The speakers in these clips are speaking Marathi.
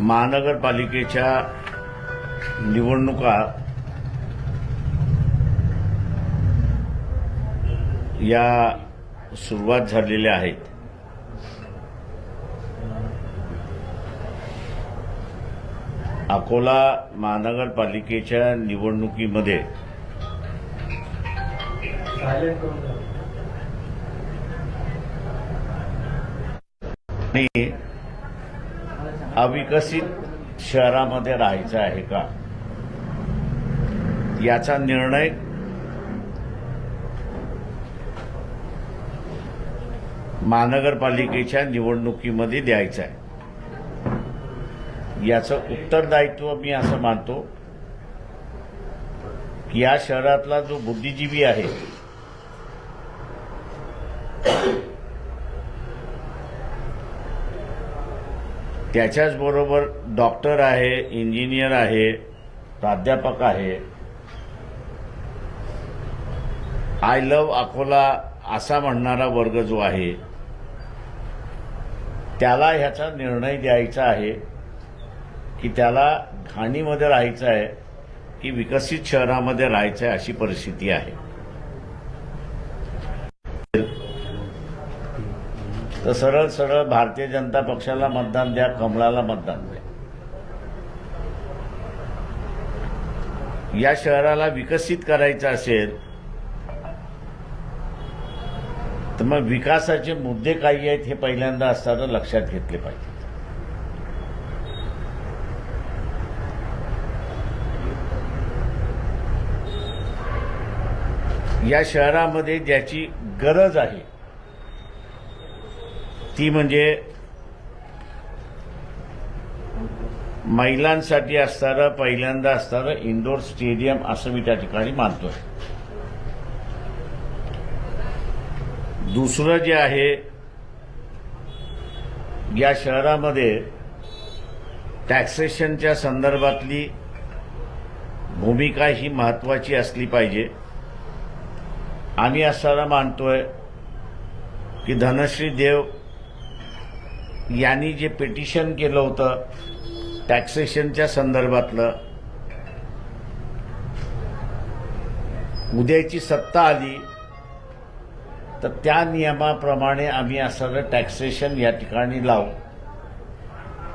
महानगरपालिकेच्या निवडणुका या सुरुवात झालेल्या आहेत। अकोला महानगरपालिकेच्या निवडणुकीमध्ये अविकसित शहरामध्ये राहायचं आहे का याचा निर्णय महानगरपालिकेच्या निवडणुकीमध्ये द्यायचा आहे। याचं उत्तरदायित्व मी असं मानतो की या शहरातला जो बुद्धिजीवी आहे त्याच्याच बरोबर डॉक्टर आहे, इंजिनियर आहे, प्राध्यापक आहे, आय लव्ह अकोला असा म्हणणारा वर्ग जो आहे त्याला ह्याचा निर्णय द्यायचा आहे की त्याला घाणीमध्ये राहायचं आहे की विकसित शहरामध्ये राहायचं आहे अशी परिस्थिती आहे। तर सरळ सरळ भारतीय जनता पक्षाला मतदान द्या, कमळाला मतदान द्या। या शहराला विकसित करायचं असेल तर मग विकासाचे मुद्दे काही आहेत हे पहिल्यांदा असताना लक्षात घेतले पाहिजे। या शहरामध्ये ज्याची गरज आहे ती म्हणजे महिलांसाठी असणारं पहिल्यांदा असणारं इंडोर स्टेडियम असं मी त्या ठिकाणी मानतोय। दुसरं जे आहे या शहरामध्ये टॅक्सेशनच्या संदर्भातली भूमिका ही महत्त्वाची असली पाहिजे। आम्ही असं मानतोय की धनश्री देव यांनी जे पिटिशन केलं होतं टॅक्सेशनच्या संदर्भातलं, उद्याची सत्ता आली तर त्या नियमाप्रमाणे आम्ही असं टॅक्सेशन या ठिकाणी लावू।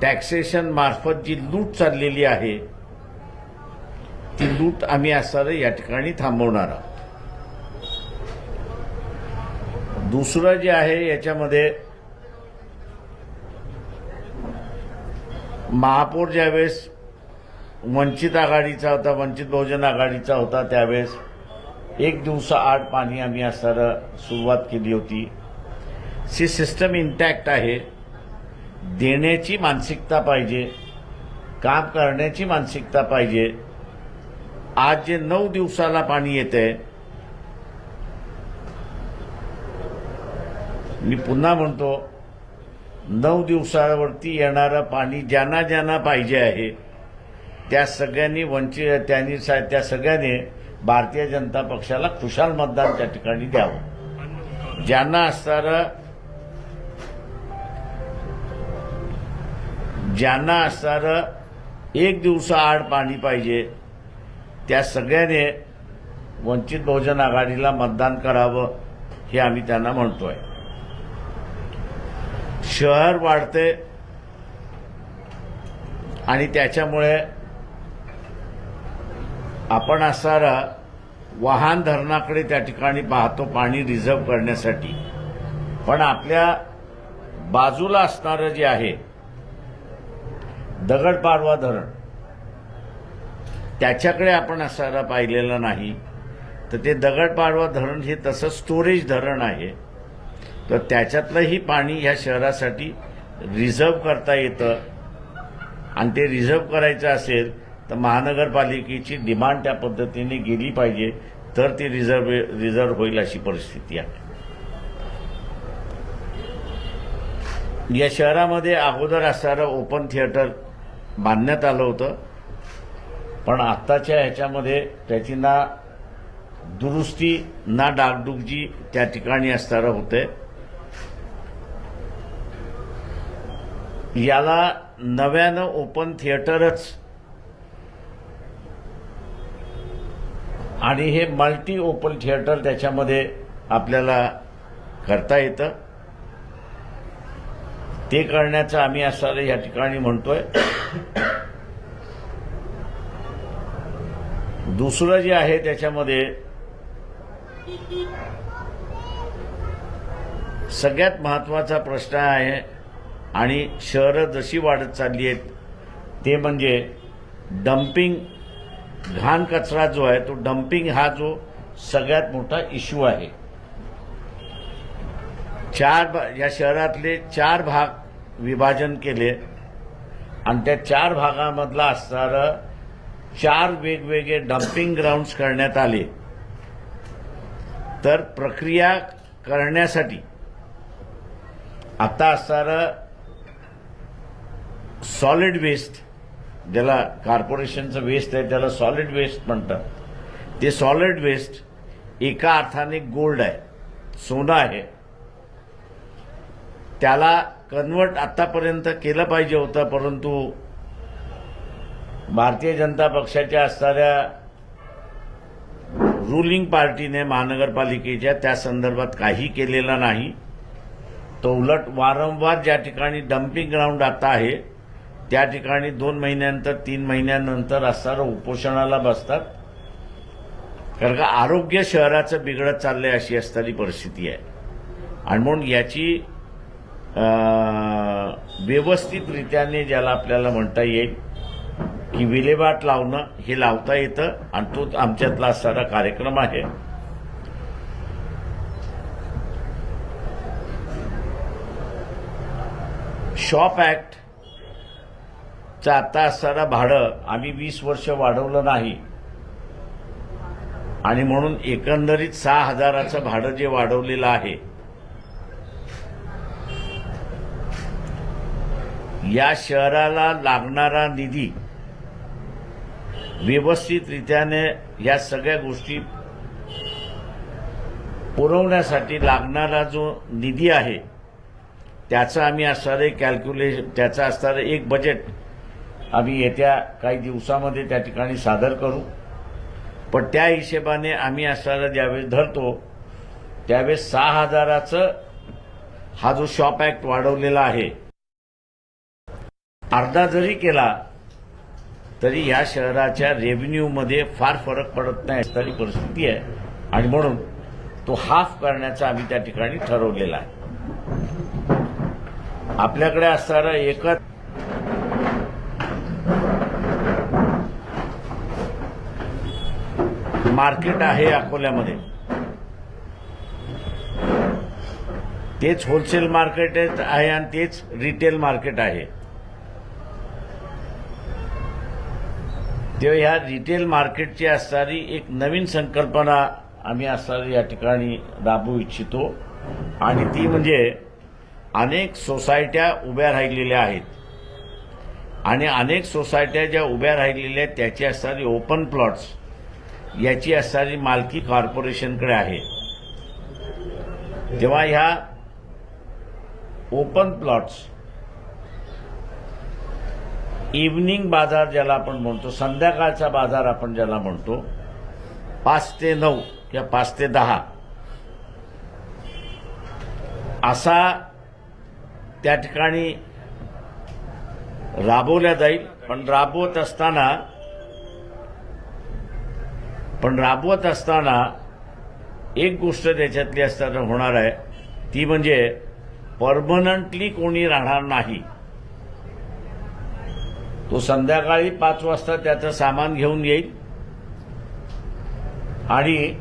टॅक्सेशन मार्फत जी लूट चाललेली आहे ती लूट आम्ही असं या ठिकाणी थांबवणार आहोत। दुसरं जे आहे याच्यामध्ये महापौर ज्यावेळेस वंचित आघाडीचा होता, वंचित बहुजन आघाडीचा होता, त्यावेळेस एक दिवसाआड पाणी आम्ही असं सुरुवात केली होती। सी सिस्टम इंटॅक्ट आहे। देण्याची मानसिकता पाहिजे, काम करण्याची मानसिकता पाहिजे। आज जे 9 दिवसाला पाणी येतंय, मी पुन्हा म्हणतो 9 दिवसावरती येणारं पाणी ज्यांना ज्यांना पाहिजे आहे त्या सगळ्यांनी त्या सगळ्यांनी भारतीय जनता पक्षाला खुशाल मतदान त्या ठिकाणी द्यावं। ज्यांना असणारं 1 दिवसाआड पाणी पाहिजे त्या सगळ्यांनी वंचित बहुजन आघाडीला मतदान करावं हे आम्ही त्यांना म्हणतोय। शहर वाढते आणि त्याच्यामुळे आपण असणारा वाहन धरणाकडे त्या ठिकाणी पाहतो पाणी रिझर्व्ह करण्यासाठी, पण आपल्या बाजूला असणारं जे आहे दगडपाडवा धरण त्याच्याकडे आपण असणारा पाहिलेलं नाही। तर ते दगडपाडवा धरण हे तसं स्टोरेज धरण आहे, तर त्याच्यातलंही पाणी ह्या शहरासाठी रिझर्व्ह करता येतं आणि ते रिझर्व्ह करायचं असेल तर महानगरपालिकेची डिमांड त्या पद्धतीने गेली पाहिजे तर ती रिझर्व्ह होईल अशी परिस्थिती आहे। या शहरामध्ये अगोदर असणारं ओपन थिएटर बांधण्यात आलं होतं, पण आत्ताच्या ह्याच्यामध्ये त्याची ना दुरुस्ती ना डागडुजी त्या ठिकाणी असणारं होते। याला नव्यानं ओपन थिएटरच आणि हे मल्टी ओपन थिएटर त्याच्यामध्ये आपल्याला करता येतं. ते करण्याचं आम्ही असं या ठिकाणी म्हणतोय. दुसरं जे आहे त्याच्यामध्ये सगळ्यात महत्त्वाचा प्रश्न आहे आणि शहरं जशी वाढत चालली आहेत ते म्हणजे डम्पिंग. घाण कचरा जो आहे तो डम्पिंग हा जो सगळ्यात मोठा इश्यू आहे. या शहरातले 4 भाग विभाजन केले आणि त्या 4 भागामधला असणारं 4 वेगवेगळे डम्पिंग ग्राउंड्स करण्यात आले. तर प्रक्रिया करण्यासाठी आता असणारं सॉलिड वेस्ट, ज्याला कॉर्पोरेशनचं वेस्ट आहे त्याला सॉलिड वेस्ट म्हणतात, ते सॉलिड वेस्ट एका अर्थाने गोल्ड आहे, सोनं आहे. त्याला कन्वर्ट आतापर्यंत केलं पाहिजे होतं, परंतु भारतीय जनता पक्षाच्या असणाऱ्या रुलिंग पार्टीने महानगरपालिकेच्या त्या संदर्भात काही केलेलं नाही. तो उलट वारंवार ज्या ठिकाणी डम्पिंग ग्राउंड आता आहे त्या ठिकाणी 2 महिन्यानंतर 3 महिन्यानंतर असणारं उपोषणाला बसतात. कारण का आरोग्य शहराचं बिघडत चाललंय अशी असणारी परिस्थिती आहे. आणि म्हणून याची व्यवस्थितरित्याने ज्याला आपल्याला म्हणता येईल की विल्हेवाट लावणं हे लावता येतं आणि तो आमच्यातला असणारा कार्यक्रम आहे. शॉप ॲक्ट चं आता असणारं भाडं आम्ही 20 वर्ष वाढवलं नाही आणि म्हणून एकंदरीत 6,000चं भाडं जे वाढवलेलं आहे या शहराला लागणारा निधी व्यवस्थितरित्याने या सगळ्या गोष्टी पुरवण्यासाठी लागणारा जो निधी आहे त्याचं आम्ही असणारे कॅल्क्युलेशन, त्याचं असणारं एक बजेट आम्ही येत्या काही दिवसामध्ये त्या ठिकाणी सादर करू. पण त्या हिशेबाने आम्ही असणारं ज्यावेळेस धरतो त्यावेळेस 6,000चं हा जो शॉप ॲक्ट वाढवलेला आहे अर्धा जरी केला तरी या शहराच्या रेव्हेन्यूमध्ये फार फरक पडत नाही अशी परिस्थिती आहे. आणि म्हणून तो हाफ करण्याचा आम्ही त्या ठिकाणी ठरवलेला आहे. आपल्याकडे असणारं एकच मार्केट आहे अकोल्यामध्ये, तेच होलसेल मार्केट आहे आणि तेच रिटेल मार्केट आहे. तेव्हा ह्या रिटेल मार्केटची असणारी एक नवीन संकल्पना आम्ही असणारी या ठिकाणी राबवू इच्छितो आणि ती म्हणजे अनेक सोसायट्या उभ्या राहिलेल्या आहेत आणि अनेक सोसायट्या ज्या उभ्या राहिलेल्या आहेत त्याची असणारी ओपन प्लॉट्स याची असणारी मालकी कॉर्पोरेशनकडे आहे. तेव्हा ह्या ओपन प्लॉट्स इव्हनिंग बाजार ज्याला आपण म्हणतो, संध्याकाळचा बाजार आपण ज्याला म्हणतो, 5 ते 9 किंवा 5 ते 10 असा त्या ठिकाणी राबवल्या जाईल. पण राबवत असताना एक गोष्ट त्याच्यातली असताना होणार आहे ती म्हणजे परमनंटली कोणी राहणार नाही. तो संध्याकाळी 5 वाजता त्याचं सामान घेऊन येईल आणि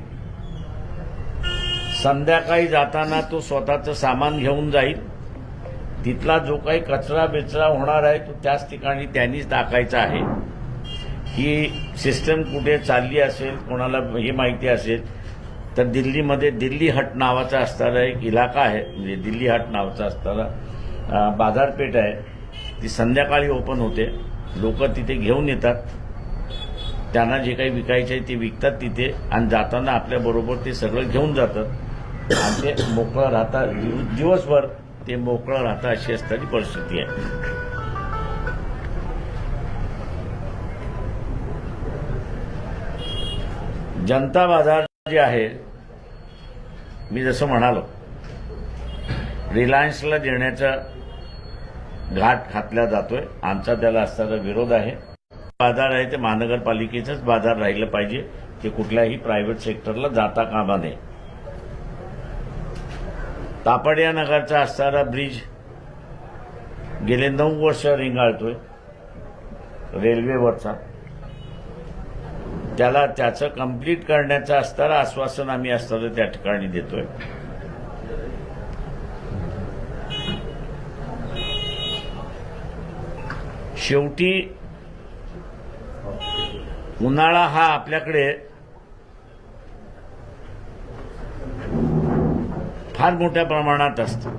संध्याकाळी जाताना तो स्वतःचं सामान घेऊन जाईल. तिथला जो काही कचरा बिचरा होणार आहे तो त्याच ठिकाणी त्यांनीच टाकायचा आहे. ही सिस्टम कुठे चालली असेल कोणाला हे माहिती असेल तर दिल्लीमध्ये दिल्ली हट नावाचा असणारा एक इलाका आहे, म्हणजे दिल्ली हट नावाचा असणारा बाजारपेठ आहे. ती संध्याकाळी ओपन होते. लोक तिथे घेऊन येतात, त्यांना जे काही विकायचे आहे ते विकतात तिथे आणि जाताना आपल्याबरोबर ते सगळं घेऊन जातात आणि ते मोकळं राहतात. दिवसभर ते मोकळं राहतं अशी असणारी परिस्थिती आहे. जनता बाजार जे आहे, मी जसं म्हणालो, रिलायन्सला देण्याचा घाट घातला जातोय. आमचा त्याला असणारा विरोध आहे. बाजार आहे ते महानगरपालिकेचंच बाजार राहिलं पाहिजे, ते कुठल्याही प्रायव्हेट सेक्टरला जाता कामा नये. तापडिया नगरचा असणारा ब्रिज गेले 9 वर्ष रिंगाळतोय रेल्वेवरचा. त्याचं कंप्लीट करण्याचं असणारं आश्वासन आम्ही असणारं त्या ठिकाणी देतोय. शेवटी उन्हाळा हा आपल्याकडे फार मोठ्या प्रमाणात असतो.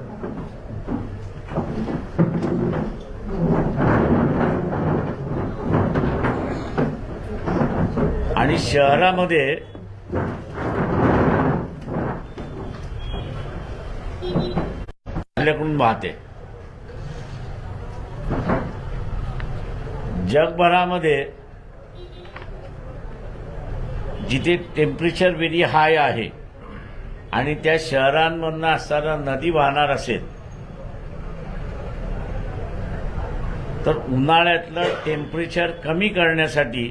आणि शहरामध्ये आपल्याकडून वाहते. जगभरामध्ये जिथे टेम्परेचर व्हेरी हाय आहे आणि त्या शहरांमधून असणारा नदी वाहणार असेल तर उन्हाळ्यातलं टेम्परेचर कमी करण्यासाठी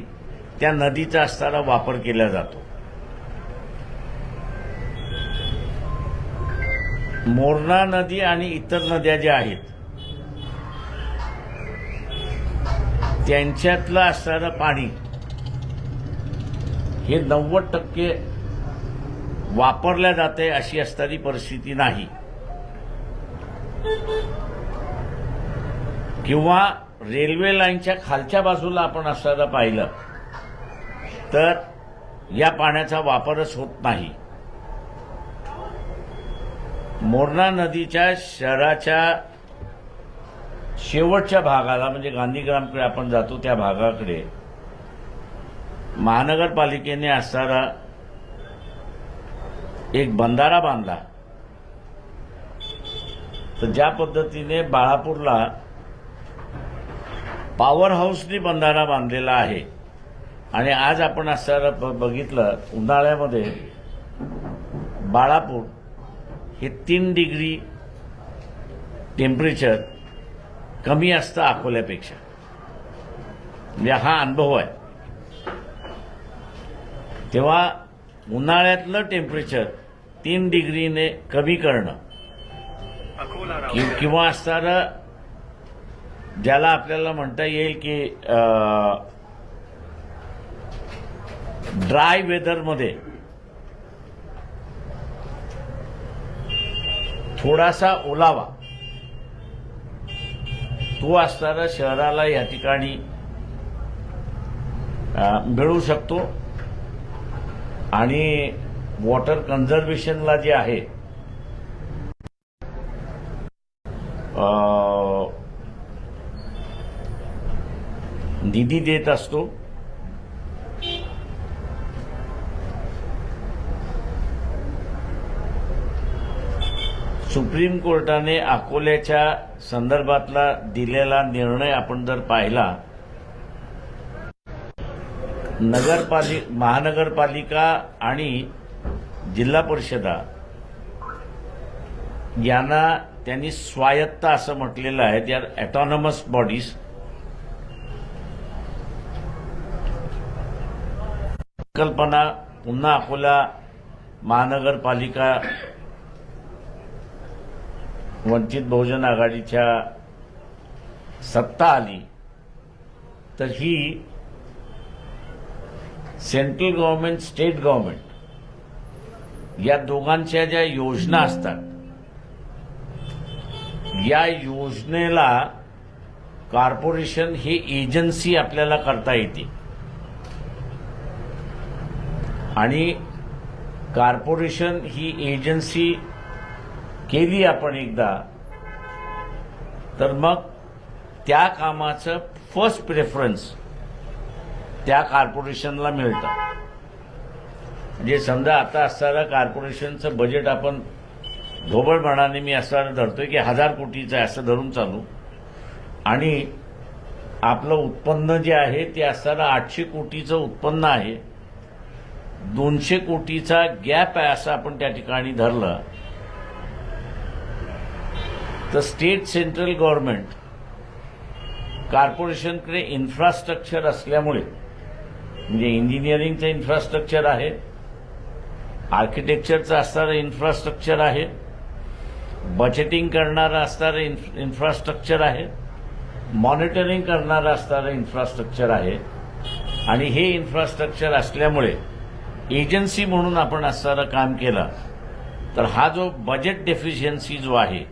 त्या नदीचा असणारा वापर केला जातो. मोरणा नदी आणि इतर नद्या ज्या आहेत त्यांच्यातलं असणारं पाणी हे 90% वापरल्या जाते अशी असणारी परिस्थिती नाही. किंवा रेल्वे लाईनच्या खालच्या बाजूला आपण असणारं पाहिलं तर या पाण्याचा वापरच होत नाही. मोरणा नदीच्या शहराच्या शेवटच्या भागाला म्हणजे गांधीग्रामकडे आपण जातो त्या भागाकडे महानगरपालिकेने असणारा एक बंधारा बांधला. तर ज्या पद्धतीने बाळापूरला पॉवर हाऊसनी बंधारा बांधलेला आहे आणि आज आपण असं बघितलं उन्हाळ्यामध्ये बाळापूर हे 3 डिग्री टेम्परेचर कमी असतं अकोल्यापेक्षा. म्हणजे हा अनुभव आहे. तेव्हा उन्हाळ्यातलं टेम्परेचर 3 डिग्रीने कमी करणं किंवा असणारं ज्याला आपल्याला म्हणता येईल की ड्राय वेदरमध्ये थोडासा ओलावा तो असणारा शहराला या ठिकाणी मिळू शकतो. आणि वॉटर कन्झर्वेशनला जे आहे निधी देत असतो. सुप्रीम कोर्टाने अकोल्याच्या संदर्भातला दिलेला निर्णय आपण जर पाहिला, महानगरपालिका आणि जिल्हा परिषदा यांना त्यांनी स्वायत्त असं म्हटलेलं आहे. They are autonomous bodies. कल्पना पुन्हा अकोला महानगरपालिका वंचित बहुजन आघाडीच्या सत्ता आली तर ही सेंट्रल गव्हर्नमेंट स्टेट गव्हर्नमेंट या दोघांच्या ज्या योजना असतात या योजनेला कॉर्पोरेशन हे एजन्सी आपल्याला करता येते. आणि कॉर्पोरेशन ही एजन्सी केली आपण एकदा तर मग त्या कामाचं फर्स्ट प्रेफरन्स त्या कॉर्पोरेशनला मिळतं. म्हणजे समजा आता असणारं कॉर्पोरेशनचं बजेट आपण ढोबळपणाने मी असं धरतोय की 1000 कोटीचं आहे असं धरून चालू. आणि आपलं उत्पन्न जे आहे ते असणारं 800 कोटीचं उत्पन्न आहे. 200 कोटीचा गॅप आहे असं आपण त्या ठिकाणी धरलं तर स्टेट सेंट्रल गव्हर्नमेंट कॉर्पोरेशनकडे इन्फ्रास्ट्रक्चर असल्यामुळे म्हणजे इंजिनिअरिंगचं इन्फ्रास्ट्रक्चर आहे, आर्किटेक्चरचं असणारं इन्फ्रास्ट्रक्चर आहे, बजेटिंग करणारं असणारं इन्फ्रास्ट्रक्चर आहे, मॉनिटरिंग करणारं असणारं इन्फ्रास्ट्रक्चर आहे आणि हे इन्फ्रास्ट्रक्चर असल्यामुळे एजन्सी म्हणून आपण असणारं काम केलं तर हा जो बजेट डेफिशियन्सी जो आहे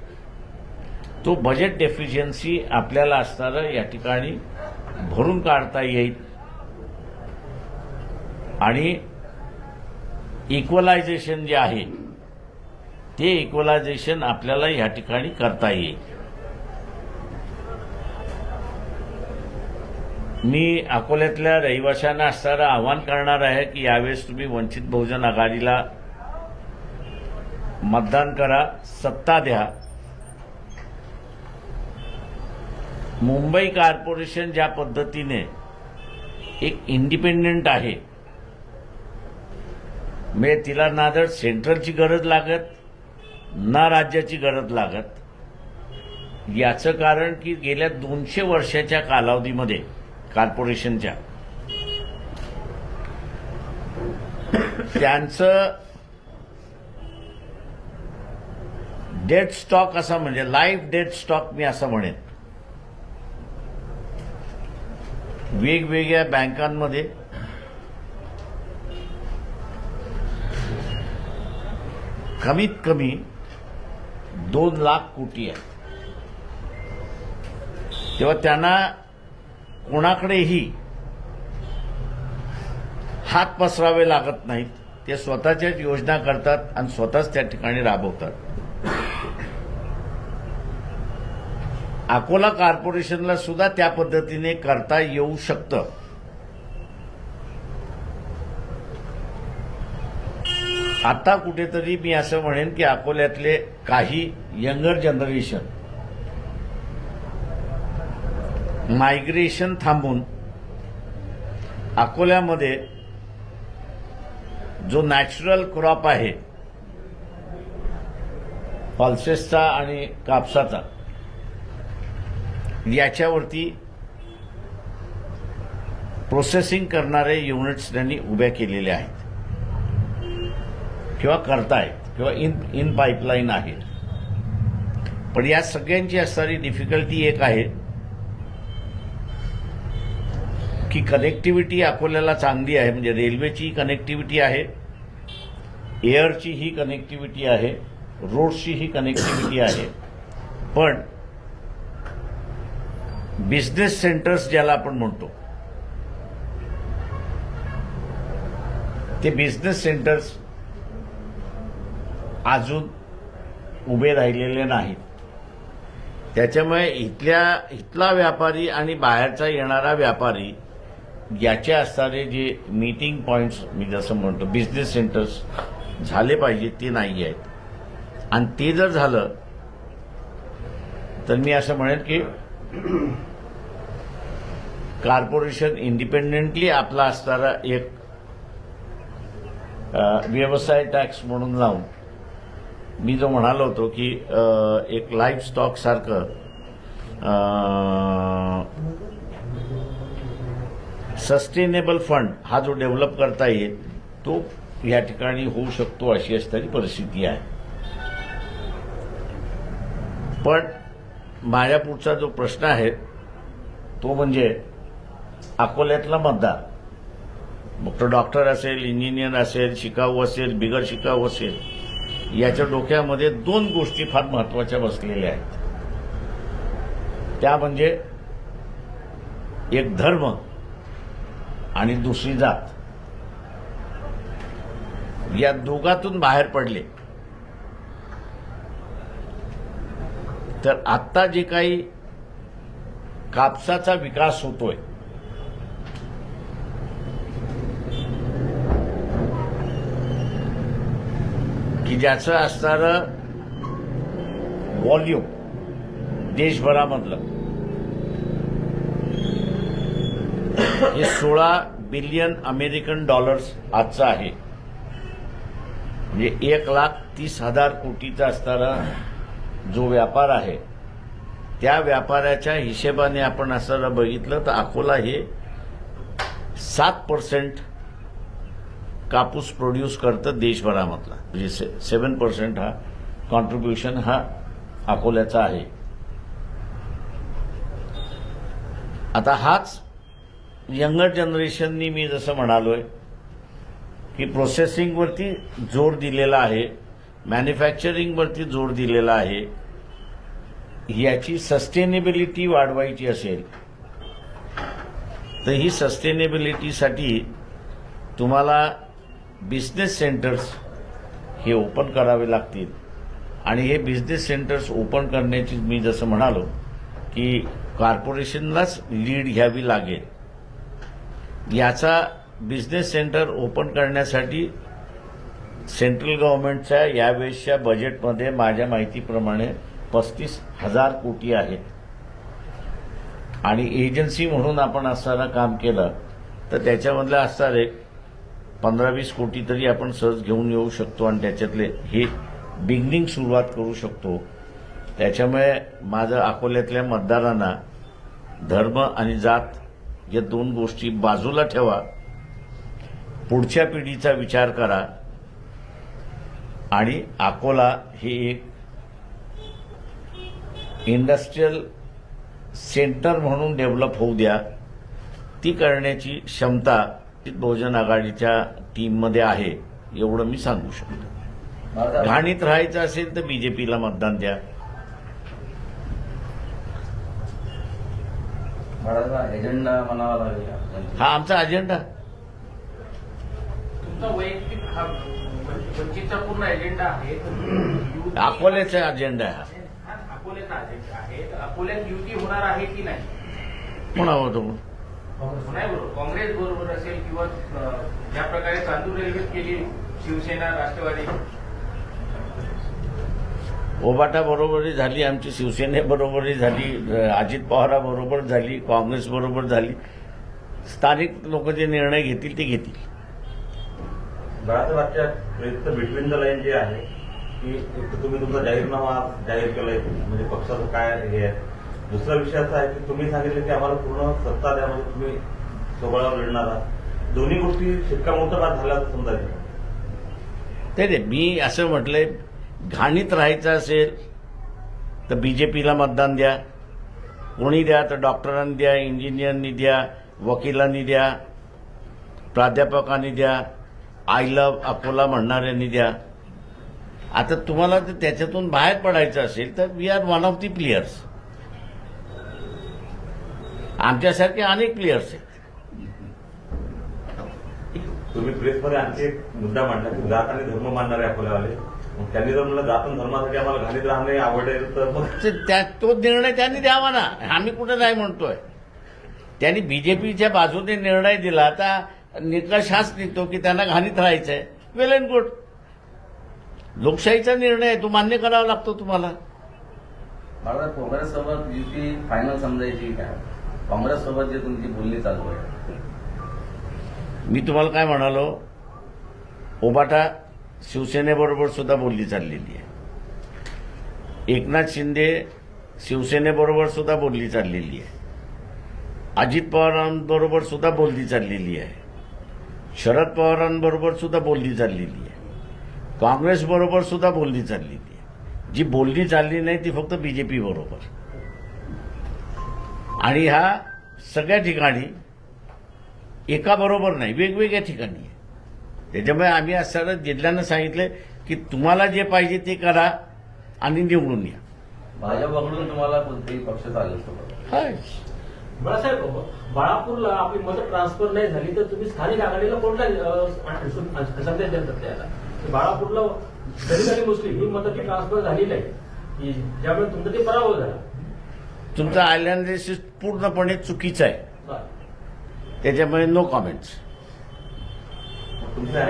तो बजेट डेफिशियन्सी आपल्याला असणारं या ठिकाणी भरून काढता येईल आणि इक्वलायझेशन जे आहे ते इक्वलायझेशन आपल्याला या ठिकाणी करता येईल. मी अकोल्यातल्या रहिवाशांना असणारं आवाहन करणार आहे की यावेळेस तुम्ही वंचित बहुजन आघाडीला मतदान करा, सत्ता द्या. मुंबई कॉर्पोरेशन ज्या पद्धतीने एक इंडिपेंडेंट आहे म्हणजे तिला ना तर सेंट्रलची गरज लागत ना राज्याची गरज लागत, याचं कारण की गेल्या 200 वर्षाच्या कालावधीमध्ये कॉर्पोरेशनच्या त्यांचं डेड स्टॉक असं म्हणजे लाईफ डेड स्टॉक मी असं म्हणेन. वेगवेगळ्या बँकांमध्ये कमीत कमी 2 लाख कोटी आहे. तेव्हा त्यांना कोणाकडेही हात पसरावे लागत नाहीत. ते स्वतःच्याच योजना करतात आणि स्वतःच त्या ठिकाणी राबवतात. अकोला कॉर्पोरेशनला सुद्धा त्या पद्धतीने करता येऊ शकतं. आता कुठेतरी मी असं म्हणेन की अकोल्यातले काही यंगर जनरेशन मायग्रेशन थांबून अकोल्यामध्ये जो नॅचरल क्रॉप आहे पल्सेसचा आणि कापसाचा याच्यावरती प्रोसेसिंग करणारे युनिट्स त्यांनी उभ्या केलेले आहेत किंवा करतायत किंवा इन पाईपलाईन आहे. पण या सगळ्यांची असणारी डिफिकल्टी एक आहे की कनेक्टिव्हिटी अकोल्याला चांगली आहे, म्हणजे रेल्वेची कनेक्टिव्हिटी आहे, एअरची ही कनेक्टिव्हिटी आहे, रोड्सची ही कनेक्टिव्हिटी आहे, पण बिझनेस सेंटर्स ज्याला आपण म्हणतो ते बिझनेस सेंटर्स अजून उभे राहिलेले नाहीत. त्याच्यामुळे इथला व्यापारी आणि बाहेरचा येणारा व्यापारी याचे असणारे जे मीटिंग पॉइंट्स मी जसं म्हणतो बिझनेस सेंटर्स झाले पाहिजे ते नाही आहेत. आणि ते जर झालं तर मी असं म्हणेन की कॉर्पोरेशन इंडिपेंडेंटली आपला असणारा एक व्यवसाय टॅक्स म्हणून लावून मी जो म्हणालो होतो की एक लाईफ स्टॉक सारखं सस्टेनेबल फंड हा जो डेव्हलप करता येईल तो या ठिकाणी होऊ शकतो अशी असणारी परिस्थिती आहे. पण माझ्या पुढचा जो प्रश्न आहे तो म्हणजे अकोल्यातला मतदार, मग तो डॉक्टर असेल, इंजिनियर असेल, शिकाऊ असेल, बिगर शिकाऊ असेल, याच्या डोक्यामध्ये 2 गोष्टी फार महत्वाच्या बसलेल्या आहेत. त्या म्हणजे एक धर्म आणि दुसरी जात. या दोघातून बाहेर पडले तर आत्ता जे काही कापसाचा विकास होतोय की ज्याचं असणारं व्हॉल्यूम देशभरामधलं हे 16 बिलियन अमेरिकन डॉलर्स आजचा आहे. म्हणजे 1,30,000 कोटीचा असणारा जो व्यापार आहे, त्या व्यापाराच्या हिशेबाने आपण असं बघितलं तर अकोला हे 7% कापूस प्रोड्यूस करतं देशभरामधला. म्हणजे 7% हा कॉन्ट्रीब्युशन हा अकोल्याचा आहे. आता हाच यंगर जनरेशननी मी जसं म्हणालोय की प्रोसेसिंगवरती जोर दिलेला आहे, मॅन्युफॅक्चरिंगवरती जोर दिलेला आहे. याची सस्टेनेबिलिटी वाढवायची असेल तर ही सस्टेनेबिलिटीसाठी तुम्हाला बिझनेस सेंटर्स हे ओपन करावे लागतील. आणि हे बिझनेस सेंटर्स ओपन करण्याची मी जसं म्हणालो की कॉर्पोरेशनलाच लीड घ्यावी लागेल. याचा बिझनेस सेंटर ओपन करण्यासाठी सेंट्रल गव्हर्नमेंटच्या यावेळेसच्या बजेटमध्ये माझ्या माहितीप्रमाणे 35,000 कोटी आहेत. आणि एजन्सी म्हणून आपण असताना काम केलं तर त्याच्यामधलं असणारे 15-20 कोटी तरी आपण सहज घेऊन येऊ शकतो आणि त्याच्यातले हे बिगनिंग सुरुवात करू शकतो. त्याच्यामुळे माझं अकोल्यातल्या मतदारांना धर्म आणि जात या दोन गोष्टी बाजूला ठेवा, पुढच्या पिढीचा विचार करा आणि अकोला हे एक इंडस्ट्रियल सेंटर म्हणून डेव्हलप होऊ द्या. ती करण्याची क्षमता बहुजन आघाडीच्या टीममध्ये आहे, एवढं मी सांगू शकतो. घाणीत राहायचं असेल तर बीजेपीला मतदान द्या. एजेंडा म्हणावा लागेल हा आमचा अजेंडा. तुमचा वैयक्तिक हा वंचितचा पूर्ण एजेंडा आहे. अकोल्याचा अजेंडा आहे. अकोल्याचा अजेंडा आहे. तर अकोल्यात युती होणार आहे की नाही म्हणावं तो नाही बरोबर काँग्रेस बरोबर असेल किंवा ज्या प्रकारे चांदूर रेल्वेत केली शिवसेना राष्ट्रवादी. ओबाटा बरोबरही झाली, आमची शिवसेनेबरोबरही झाली, अजित पवाराबरोबर झाली, काँग्रेस बरोबर झाली. स्थानिक लोक जे निर्णय घेतील ते घेतील. बऱ्याच बिटवीन द लाईन जे आहे की एक तर तुम्ही तुमचा जाहीरनामा जाहीर केलाय, म्हणजे पक्षाचं काय हे आहे. दुसरा विषय असा आहे की तुम्ही सांगितलं की आम्हाला पूर्ण सत्ता द्या, म्हणजे तुम्ही सोबळावर लढणार आहात. दोन्ही गोष्टी शिक्कामोर्तबाद झाल्या समजायचं. ते मी असं म्हटलंय, घाणीत राहायचं असेल तर बीजेपीला मतदान द्या. कोणी द्या तर डॉक्टरांनी द्या, इंजिनियरनी द्या, वकिलांनी द्या, प्राध्यापकांनी द्या, आय लव्ह अकोला म्हणणाऱ्यांनी द्या. आता तुम्हाला जर त्याच्यातून बाहेर पडायचं असेल तर we are one of the players. आमच्यासारखे अनेक प्लेयर्स आहेत. तुम्ही प्रेसमध्ये आणखी एक मुद्दा मांडला की जात आणि धर्म मानणारे अकोल्यावाले. त्यांनी जर म्हणलं जात आणि धर्मासाठी आम्हाला घाणीत राहणे आवडेल तर मग तो निर्णय त्यांनी द्यावा ना. आम्ही कुठे नाही म्हणतोय. त्यांनी बीजेपीच्या बाजूने निर्णय दिला तर निकष हाच निघतो की त्यांना घाणीत राहायचंय. वेल अँड गुड. लोकशाहीचा निर्णय आहे, तो मान्य करावा लागतो तुम्हाला. मला काँग्रेससोबत युती फायनल समजायची काय? काँग्रेससोबत जे तुमची बोलणी चालू आहे. मी तुम्हाला काय म्हणालो, ओबाटा शिवसेनेबरोबर सुद्धा बोलली चाललेली आहे. एकनाथ शिंदे शिवसेनेबरोबर सुद्धा बोलली चाललेली आहे. अजित पवारांबरोबर सुद्धा बोलली चाललेली आहे. शरद पवारांबरोबर सुद्धा बोलली चाललेली आहे. काँग्रेस बरोबर सुद्धा बोलली चाललेली आहे. जी बोलली चालली नाही ती फक्त बीजेपी बरोबर. आणि ह्या सगळ्या ठिकाणी एका बरोबर नाही, वेगवेगळ्या ठिकाणी आहे. त्याच्यामुळे आम्ही असं जिल्ह्यांना सांगितलं की तुम्हाला जे पाहिजे ते करा आणि निवडून या. भाजपकडून तुम्हाला कोणतेही पक्ष चालेल सोबत. हाय. बाळासाहेब, बाळापूरला आपली मतं ट्रान्सफर नाही झाली तर तुम्ही स्थानिक आघाडीला कोणता संदेश देतात त्याला? बाळापूरला दलित आणि मुस्लिम ही मतं ती ट्रान्सफर झाली नाही, ज्यामुळे तुमचं ते पराभव झाला. तुमचा अनालिसिस पूर्णपणे चुकीचं आहे. त्याच्यामुळे नो कॉमेंट्स.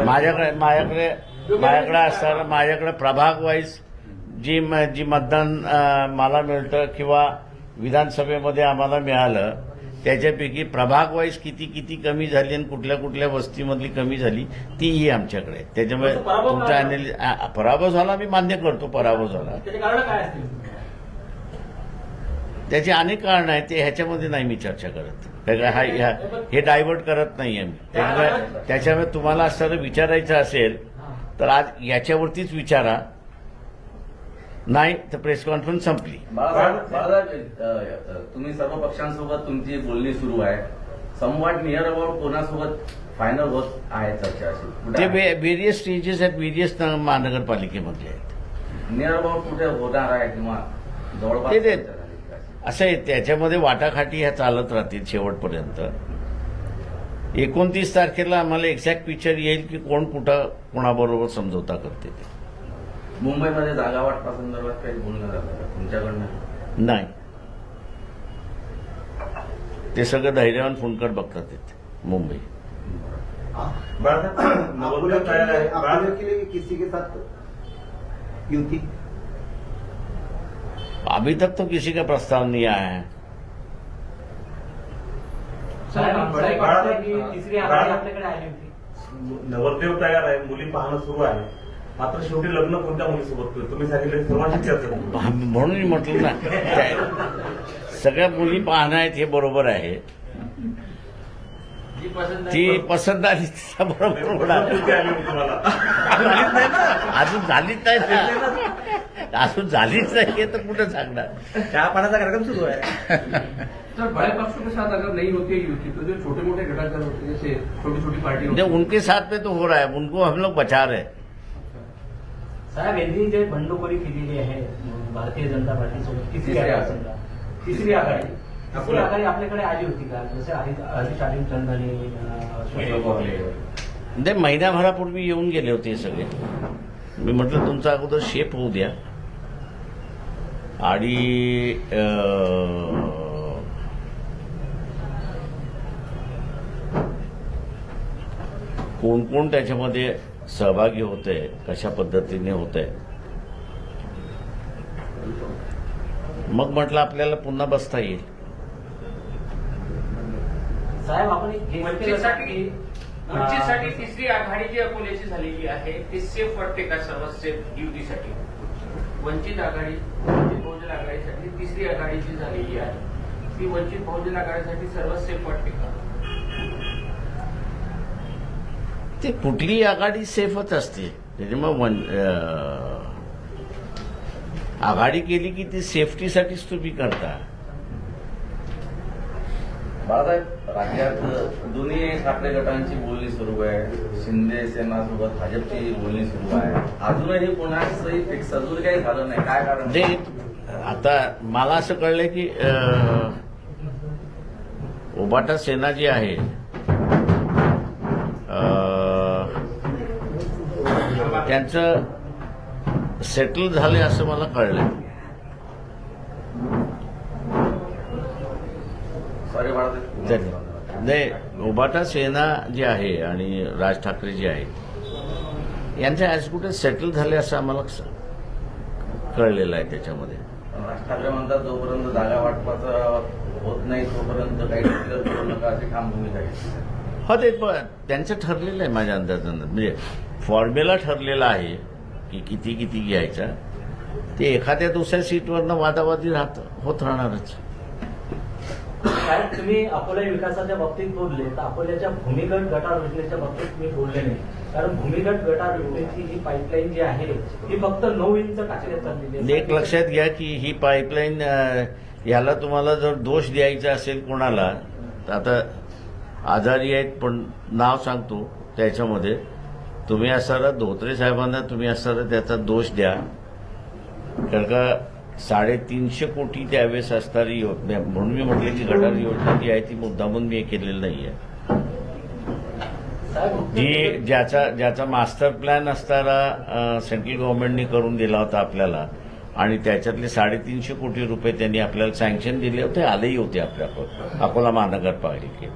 माझ्याकडे असताना माझ्याकडे प्रभाग वाईज जी मतदान मला मिळतं किंवा विधानसभेमध्ये आम्हाला मिळालं त्याच्यापैकी प्रभाग वाईज किती किती कमी झाली आणि कुठल्या कुठल्या वस्तीमधली कमी झाली तीही आमच्याकडे आहे. त्याच्यामुळे असं पराभव तुमचा का? पराभव झाला मी मान्य करतो पराभव झाला. त्याचे कारण काय असतील? त्याची अनेक कारणं आहेत ते ह्याच्यामध्ये नाही मी चर्चा करत. हे डायव्हर्ट करत नाही आम्ही. त्याच्यामुळे तुम्हाला असं विचारायचं असेल तर आज याच्यावरतीच विचारा, नाही तर प्रेस कॉन्फरन्स संपली. बाळासाहेब, तुम्ही सर्व पक्षांसोबत तुमची बोलणी सुरू आहे. समवॉट नियर अबाउट कोणासोबत फायनल होत आहे चर्चा अशी कुठे ते आहे? व्हेरियस स्टेजेस आहेत, व्हेरियस महानगरपालिकेमधले आहेत. नियर अबाउट कुठे होणार आहे किंवा जवळपास ते- चर्चा झाली का? असं आहे, त्याच्यामध्ये वाटाघाटी ह्या चालत राहतील शेवटपर्यंत. 29 तारखेला आम्हाला एक्झॅक्ट पिक्चर येईल की कोण कुठं कोणाबरोबर समझोता करते ते. मुंबईमध्ये जागा वाटपासंदर्भात काही बोलणं झालं का तुमच्याकडनं? नाही, ते सगळं धैर्यवान फोनकर बघतात तिथे मुंबई. बाळासाहेब, नवोदय तयार आहे. अकोला के लिए किसी के साथ युति? अभी तक तो किसी का प्रस्ताव नहीं आया है. तिसरी आघाडी आपल्याकडे आली होती. नवरदेव तयार आहे, मुली पाहणं सुरू आहे. मात्र शेवटी लग्न कोणत्या मुलीसोबत केलं? तुम्ही सांगितलं सर्वांची चर्चा झाली. म्हणून मी म्हटलं ना, सगळ्या मुली पाहणं आहेत हे बरोबर आहे. जी पसंत ती आहे, पसंत आली तिच्या बरोबर होणार. मुलगी आली होती तुम्हाला. अजून झालीच नाही ना, अजून झालीच नाही तर कुठं सांगणार. चहा पाण्याचा कार्यक्रम सुरू आहे. सर, बड़े पक्षों के साथ अगर नहीं होती है युति तो जो छोटे मोटे घटक होते हैं जैसे छोटी छोटी पार्टी होती जब उनके साथ में तो हो रहा है, उनको हम लोग बचा रहे हैं. साहेब, यांनी जे बंडखोरी केलेली आहे भारतीय जनता पार्टीसोबत तिसरी आघाडी तिसरी आघाडी आपल्याकडे आली होती का? जसे हरीश आलिमचंद आणि अशोक पवार. ते महिन्याभरापूर्वी येऊन गेले होते सगळे. मी म्हटलं तुमचा अगोदर शेप होऊ द्या आणि कोण कोण त्याच्यामध्ये सहभागी होते, कशा पद्धतीने होते. मग म्हटलं आपल्याला पुन्हा बसता येईल. साहेब, आपण एक गेस केलं का की वंचितसाठी तिसरी आघाडी जी अकोल्याची झालेली आहे ती सेफ वाटते का? सर्वात सेफ युतीसाठी वंचित आघाडी, वंचित बहुजन आघाडीसाठी तिसरी आघाडी जी झालेली आहे ती वंचित बहुजन आघाडीसाठी सर्वात सेफ वाटते का? ते कुठलीही आघाडी सेफच असते. त्याच्यामुळे आघाडी केली की ती सेफ्टीसाठीच तुम्ही करता. बाळासाहेब, राज्यात दोन्ही ठाकरे गटांची बोलणी सुरू आहे. शिंदे सेनासोबत भाजपची बोलणी सुरू आहे. अजूनही कोणाचंही फिक्स अजून काही झालं नाही. काय कारण? जे आता मला असं कळलंय की उबाटा सेना जी आहे त्यांचं सेटल झालंय असं मला कळलंय. सॉरी बाळासाहेब. नाही, उबाटा सेना जी आहे आणि राज ठाकरे जी आहे यांच्या ॲज कुठे सेटल झाले असं आम्हाला कळलेलं आहे. त्याच्यामध्ये राज ठाकरे म्हणतात जोपर्यंत जागा वाटपाचं होत नाही तोपर्यंत काही डिक्लेअर करू नका अशी ठाम भूमिका घेतली. हो, ते त्यांचं ठरलेलं आहे माझ्या अंदाजानं. म्हणजे फॉर्म्युला ठरलेला आहे की किती किती घ्यायचा. ते एखाद्या दुसऱ्या सीटवरनं वादावादी होत राहणारच. साहेब, तुम्ही अकोला विकासाच्या बाबतीत बोलले तर अकोल्याच्या भूमिगत गटार योजनेच्या बाबतीत तुम्ही बोलले नाही. कारण भूमिगत गटार योजनेची ही पाईपलाईन जी आहे ती फक्त 9 इंच टाकण्यात चाललेली आहे. एक लक्षात घ्या की ही पाईपलाईन याला तुम्हाला जर दोष द्यायचा असेल कोणाला तर आता आजारी आहेत पण नाव सांगतो त्याच्यामध्ये तुम्ही असणारा धोत्रे साहेबांना तुम्ही असणारा त्याचा दोष द्या. कारण का 350 कोटी त्यावेळेस असणारी योजना म्हणून मी म्हटलं की गटार योजना जी आहे ती मुद्दामून मी केलेली नाहीये. जी ज्याचा मास्टर प्लॅन असणारा सेंट्रल गव्हर्नमेंटने करून दिला होता आपल्याला आणि त्याच्यातले 350 कोटी रुपये त्यांनी आपल्याला सँक्शन दिले होते, आलेही होते आपल्याकडे अकोला महानगरपालिकेत.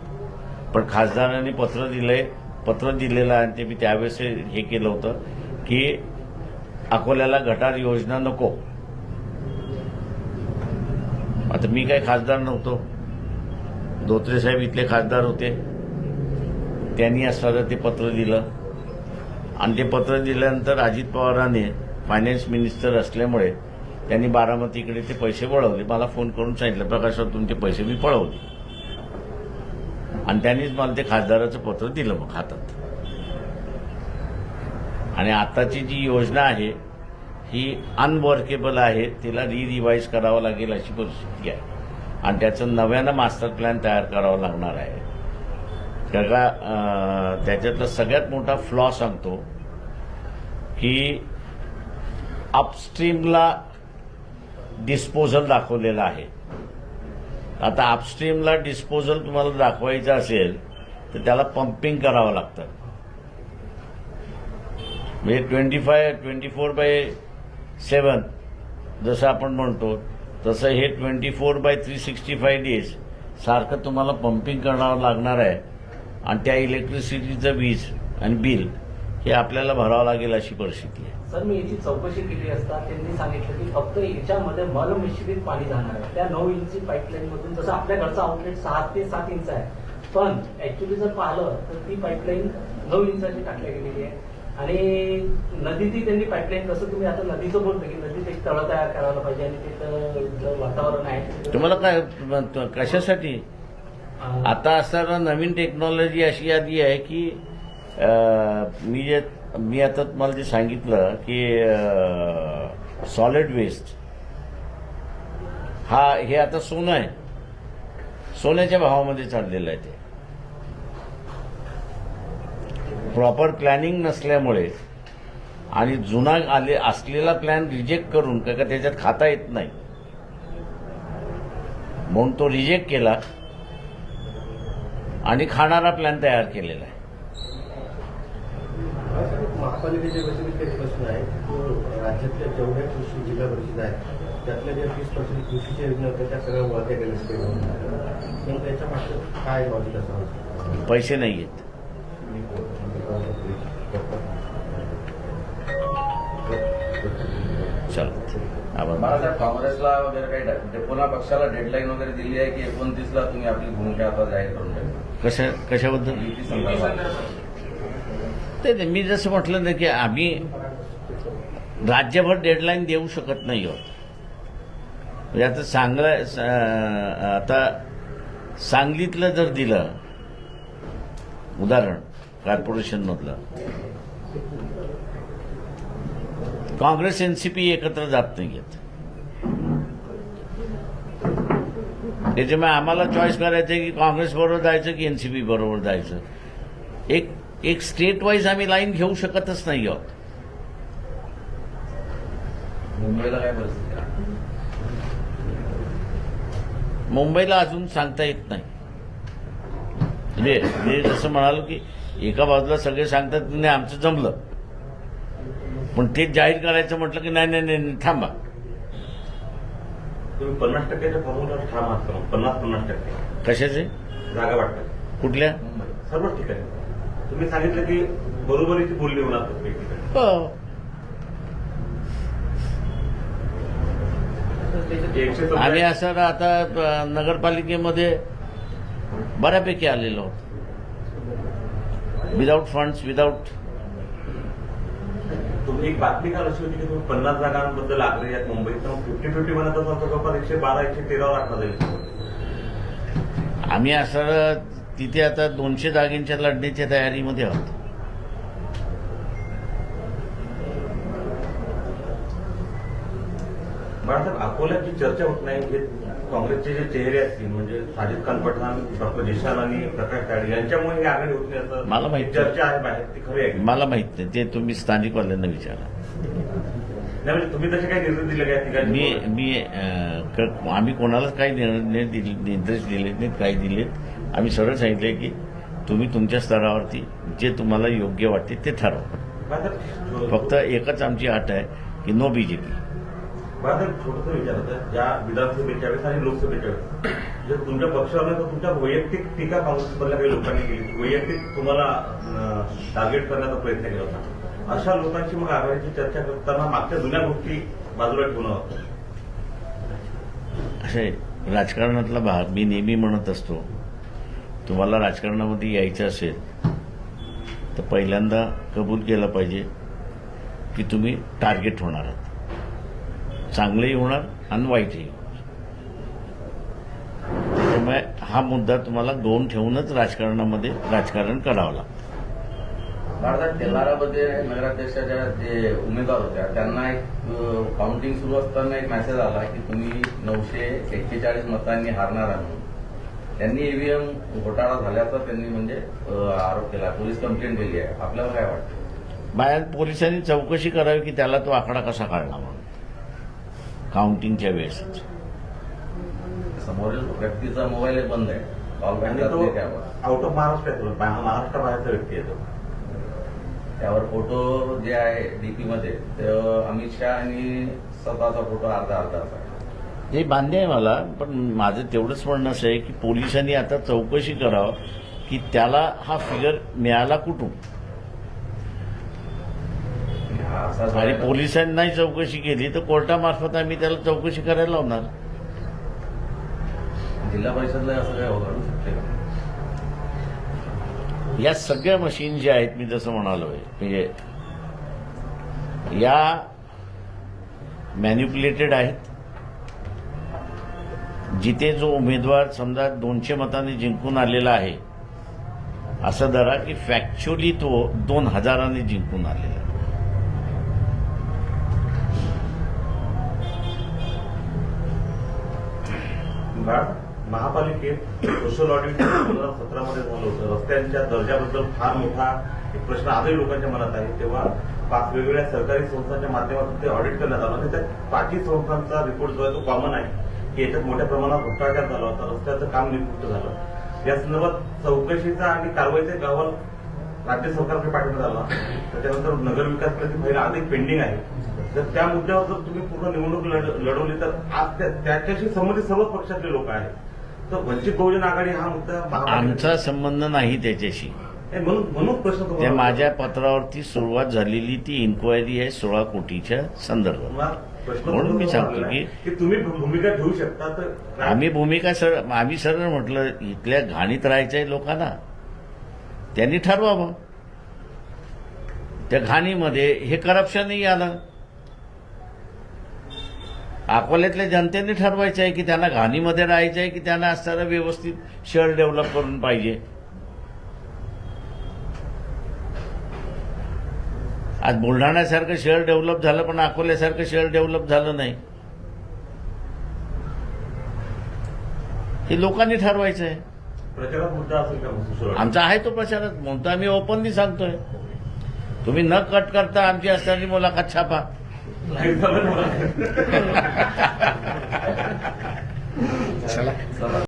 पण खासदारांनी पत्र दिलेलं आणि ते मी त्यावेळेस हे केलं होतं की अकोल्याला गटार योजना नको. आता मी काही खासदार नव्हतो धोत्रे साहेब इथले खासदार होते, त्यांनी असणारं ते पत्र दिलं आणि ते पत्र दिल्यानंतर अजित पवारांनी फायनान्स मिनिस्टर असल्यामुळे त्यांनी बारामतीकडे ते पैसे वळवले. मला फोन करून सांगितलं, प्रकाशराव तुमचे पैसे मी पळवले, आणि त्यांनीच मला ते खासदाराचं पत्र दिलं मग हातात. आणि आताची जी योजना आहे ही अनवर्केबल आहे, तिला रिवाईज करावं लागेल अशी परिस्थिती आहे आणि त्याचं नव्यानं मास्टर प्लॅन तयार करावा लागणार आहे. त्याच्यातला सगळ्यात मोठा फ्लॉ सांगतो की अपस्ट्रीमला डिस्पोजल दाखवलेला आहे. आता अपस्ट्रीमला डिस्पोजल तुम्हाला दाखवायचं असेल तर त्याला पंपिंग करावं लागतं. म्हणजे 24/7 जसं आपण म्हणतो तसं हे 24/365 डेज सारखं तुम्हाला पंपिंग करावं लागणार आहे आणि त्या इलेक्ट्रिसिटीचं वीज आणि बिल हे आपल्याला भरावं लागेल अशी परिस्थिती आहे. सर, मी याची चौकशी केली असता त्यांनी सांगितलं की फक्त याच्यामध्ये मलमिश्रित पाणी जाणार आहे. त्या 9 इंची पाईपलाईन मधून, जसं आपल्या घरचा आउटलेट 6 ते 7 इंच आहे, पण ऍक्च्युली जर पाहिलं तर ती पाईपलाईन 9 इंचाची टाकल्या गेलेली आहे. आणि नदीतही त्यांनी पाईपलाईन, कसं तुम्ही आता नदीचं बोलतो की नदीत एक तळ तयार करायला पाहिजे आणि तिथं वातावरण आहे. तुम्हाला काय कशासाठी आता असताना नवीन टेक्नॉलॉजी अशी आली आहे की मी आता तुम्हाला जे सांगितलं की सॉलिड वेस्ट हे आता सोनं आहे, सोन्याच्या भावामध्ये चाललेलं आहे. ते प्रॉपर प्लॅनिंग नसल्यामुळे आणि जुना असलेला प्लॅन रिजेक्ट करून का त्याच्यात खाता येत नाही म्हणून तो रिजेक्ट केला आणि खाणारा प्लॅन तयार केलेला आहे. महापालिकेच्या व्यतिरिक्त एक प्रश्न आहे, तो राज्यातल्या जेवढ्या कृषी जिल्हा परिषद आहेत त्यातल्या ज्या 20% कृषीच्या योजना होत्या त्या सगळ्या वळत्या गेल्या स्टेट. पण त्याच्या मागचं काय लॉजिक असावं? पैसे नाही आहेत. चलो आभार. बाळासाहेब, काँग्रेसला वगैरे काही पुन्हा पक्षाला डेडलाईन वगैरे दिली आहे की 29ला तुम्ही आपली भूमिका आता जाहीर करून द्या? कशाबद्दल? युती संदर्भात. ते मी जसं म्हटलं ना की आम्ही राज्यभर डेडलाईन देऊ शकत नाही आहोत. म्हणजे आता सांगलीतलं जर दिलं उदाहरण कॉर्पोरेशनमधलं, काँग्रेस एनसीपी एकत्र जात नाहीयेत. त्याच्यामुळे आम्हाला चॉईस करायचं की काँग्रेस बरोबर जायचं की एनसीपी बरोबर जायचं. एक स्टेट वाईज आम्ही लाईन घेऊ शकतच नाही आहोत. मुंबईला काय परिस्थिती आहे? मुंबईला अजून सांगता येत नाही. म्हणजे जसं म्हणालो की एका बाजूला सगळे सांगतात नाही आमचं जमलं, पण तेच जाहीर करायचं म्हटलं की नाही थांबा. तुम्ही 50%च्या फॉर्म्युलावर ठाम आहात का? 50% कशाचे जागा वाटतात कुठल्या? सर्वच ठिकाणी. तुम्ही सांगितलं की बरोबरीची बोलणी होणार प्रत्येक ठिकाणी. हो. 100 आम्ही असं आता नगरपालिकेमध्ये बऱ्यापैकी आलेलो आहोत. Without funds, without. तुम्ही एक बातमी काल अशी होती की तुम्ही 50 जागांबद्दल आग्रही आहेत मुंबईत, तर 50-50 म्हणत असाल तर जवळपास 112-113 आठवडा जाईल. आम्ही असं तिथे आता 200 जागेंच्या लढण्याच्या तयारीमध्ये आहोत. बाळासाहेब, अकोल्यात जी चर्चा होत नाही हे काँग्रेसचे जे चेहरे असतील म्हणजे साजिद खान पठाण, डॉक्टर जिशान आणि प्रकाश तायडे यांच्यामुळे ही आघाडी होत नाही असं मला माहिती. चर्चा आहे बाहेर, ती खरी आहे? मला माहित नाही, ते तुम्ही स्थानिकवाल्यांना विचारा. नाही म्हणजे तुम्ही तसे काही निर्णय दिले काय ठिकाणी? आम्ही कोणालाच काही निर्देश दिलेत नाहीत, काही दिलेत. आम्ही सरळ सांगितले की तुम्ही तुमच्या स्तरावरती जे तुम्हाला योग्य वाटते ते ठरवा. फक्त एकच आमची अट आहे की नो बीजेपी. बाळासाहेब, छोटंसं विचारायचं, ज्या विधानसभेच्या वेळेस आणि लोकसभेच्या वेळेस जर तुमच्या पक्षावर तर तुमच्या वैयक्तिक टीका काँग्रेसमधल्या काही लोकांनी केली, वैयक्तिक तुम्हाला टार्गेट करण्याचा प्रयत्न केला होता. अशा लोकांची मग आघाडीची चर्चा करताना मागच्या जुन्या गोष्टी बाजूला ठेवणं होतं. असे राजकारणातला भाग मी नेहमी म्हणत असतो तुम्हाला राजकारणामध्ये यायचं असेल तर पहिल्यांदा कबूल केलं पाहिजे की तुम्ही टार्गेट होणार आहात, चांगलंही होणार आणि वाईटही होणार. त्यामुळे हा मुद्दा तुम्हाला गौण ठेवूनच राजकारणामध्ये राजकारण करावं लागतं. भारतात तेलारामध्ये नगराध्यक्षाच्या जे उमेदवार होत्या त्यांना एक काउंटिंग सुरू असताना एक मेसेज आला की तुम्ही 941 मतांनी हारणार आहे म्हणून. त्यांनी ईव्हीएम घोटाळा झाल्याचा त्यांनी म्हणजे आरोप केला, पोलीस कंप्लेंट केली आहे. आपल्याला काय वाटतं? बाहेर पोलिसांनी चौकशी करावी की त्याला तो आकडा कसा काढला म्हणून काउंटिंगच्या वेळेस. समोरील व्यक्तीचा मोबाईल बंद आहे, कॉल बॅक आणि जात तो नाही त्यावर. आउट ऑफ महाराष्ट्र येतो, महाराष्ट्राबाहेरचा व्यक्ती येतो. त्यावर फोटो जे आहे डीपी मध्ये ते अमित शहा आणि स्वतःचा फोटो अर्धा आहे. हे मान्य आहे मला, पण माझं तेवढंच म्हणणं असं आहे की पोलिसांनी आता चौकशी करावं की त्याला हा फिगर मिळाला कुठून. आणि पोलिसांनी नाही चौकशी केली तर कोर्टामार्फत आम्ही त्याला चौकशी करायला लावणार. जिल्हा परिषदला असं काय घडू शकते का? या सगळ्या मशीन ज्या आहेत मी जसं म्हणालोय म्हणजे या मॅन्युप्युलेटेड आहेत. जिथे जो उमेदवार समजा 200 मतांनी जिंकून आलेला आहे असं धरा की फॅक्च्युअली तो 2000 जिंकून आलेला आहे. महापालिकेत सोशल ऑडिट 2017 झालं होतं. रस्त्यांच्या दर्जाबद्दल फार मोठा एक प्रश्न आजही लोकांच्या मनात आहे. तेव्हा 5 वेगवेगळ्या सरकारी संस्थांच्या माध्यमातून ते ऑडिट करण्यात आलं आणि त्या 5 संस्थांचा रिपोर्ट जो आहे तो कॉमन आहे की याच्यात मोठ्या प्रमाणात भ्रष्टाचार झाला होता, रस्त्याचं काम निकृष्ट झालं. या संदर्भात चौकशीचा आणि कारवाईचा अहवाल राज्य सरकारकडे पाठवण्यात आला. त्याच्यानंतर नगरविकास पहिला आदेश पेंडिंग आहे. तर त्या मुद्द्यावर जर तुम्ही पूर्ण निवडणूक लढवली तर आज त्याच्याशी संबंधित सर्वच पक्षातले लोक आहेत. तर वंचित बहुजन आघाडी हा मुद्दा आमचा संबंध नाही त्याच्याशी. म्हणून प्रश्न त्या तुम्हाला माझ्या पत्रावरती सुरुवात झालेली ती इन्क्वायरी आहे 16 कोटीच्या संदर्भात. प्रश्न म्हणून मी सांगतो की तुम्ही भूमिका घेऊ शकता. तर आम्ही सरळ म्हटलं इथल्या घाणीत राहायचंय लोकांना, त्यांनी ठरवावं. त्या घाणीमध्ये हे करप्शनही आलं. अकोल्यातल्या जनतेने ठरवायचं आहे की त्यांना घाणीमध्ये राहायचं आहे की त्यांना असताना व्यवस्थित शहर डेव्हलप करून पाहिजे. आज बुलढाण्यासारखं शहर डेव्हलप झालं पण अकोल्यासारखं शहर डेव्हलप झालं नाही. हे लोकांनी ठरवायचं आहे. प्रचारात मुद्दा असेल का सोशल आमचा आहे तो प्रचारात म्हणतो, आम्ही ओपनली सांगतोय. तुम्ही न कट करता आमची असणारी मुलाखत छापा. ऑडिट? चला.